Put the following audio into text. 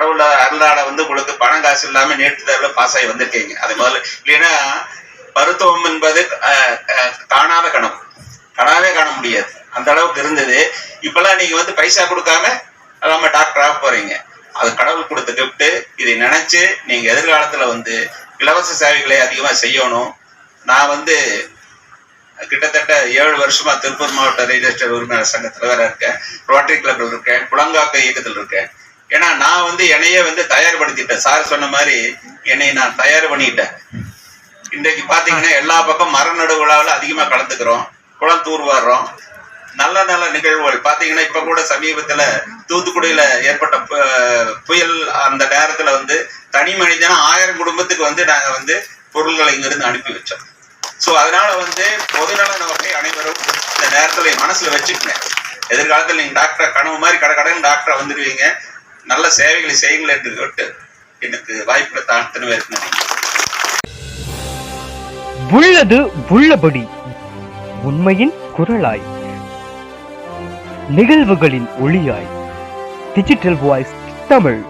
கடவுள அருளால உங்களுக்கு பணம் காசு இல்லாம நேற்று தேர்வுல பாஸ் ஆகி வந்திருக்கீங்க. அது முதல்ல இல்லைன்னா மருத்துவம் என்பது காணாத கனவு, கனவே காண முடியாது, அந்த அளவுக்கு இருந்தது. இப்பெல்லாம் நீங்க பைசா கொடுக்காம நம்ம டாக்டர் ஆக போறீங்க. அது கடவுள் கொடுத்த கிஃப்ட். இதை நினைச்சு நீங்க எதிர்காலத்துல இலவச சேவைகளை அதிகமா செய்யணும். நான் கிட்டத்தட்ட 7 வருஷமா திருப்பூர் மாவட்ட ரியல் எஸ்டேட் உரிமையாளர் சங்கத்துல வேற இருக்கேன், ரோட்டரி கிளப்ல இருக்கேன், குளங்காக்க இயக்கத்தில் இருக்கேன். ஏன்னா நான் என்னையே தயார்படுத்திட்டேன். சார் சொன்ன மாதிரி என்னை நான் தயார் பண்ணிட்டேன். இன்றைக்கு பாத்தீங்கன்னா எல்லா பக்கம் மர நடு விழாவில் அதிகமா கலந்துக்கிறோம், குளம் தூர்வாடுறோம். நல்ல நல்ல நிகழ்வுகள் பாத்தீங்கன்னா இப்ப கூட சமீபத்துல தூத்துக்குடியில ஏற்பட்ட புயல் அந்த நேரத்துல தனி மனிதனா 1000 குடும்பத்துக்கு நாங்க பொருள்களை இங்கிருந்து அனுப்பி வச்சோம். சோ அதனால பொதுநலன் அவர்களை அனைவரும் இந்த நேரத்துல மனசுல வச்சுக்கங்க. எதிர்காலத்தில் நீங்க டாக்டர் கனவு மாதிரி கடன் டாக்டர் வந்துடுவீங்க. நல்ல சேவைகளை செய்யுங்கள் என்று கேட்டு எனக்கு வாய்ப்புகளை தாழ்த்தனவே இருக்கு. உள்ளது உள்ளபடி உண்மையின் குரலாய், நிகழ்வுகளின் ஒளியாய், டிஜிட்டல் வாய்ஸ் தமிழ்.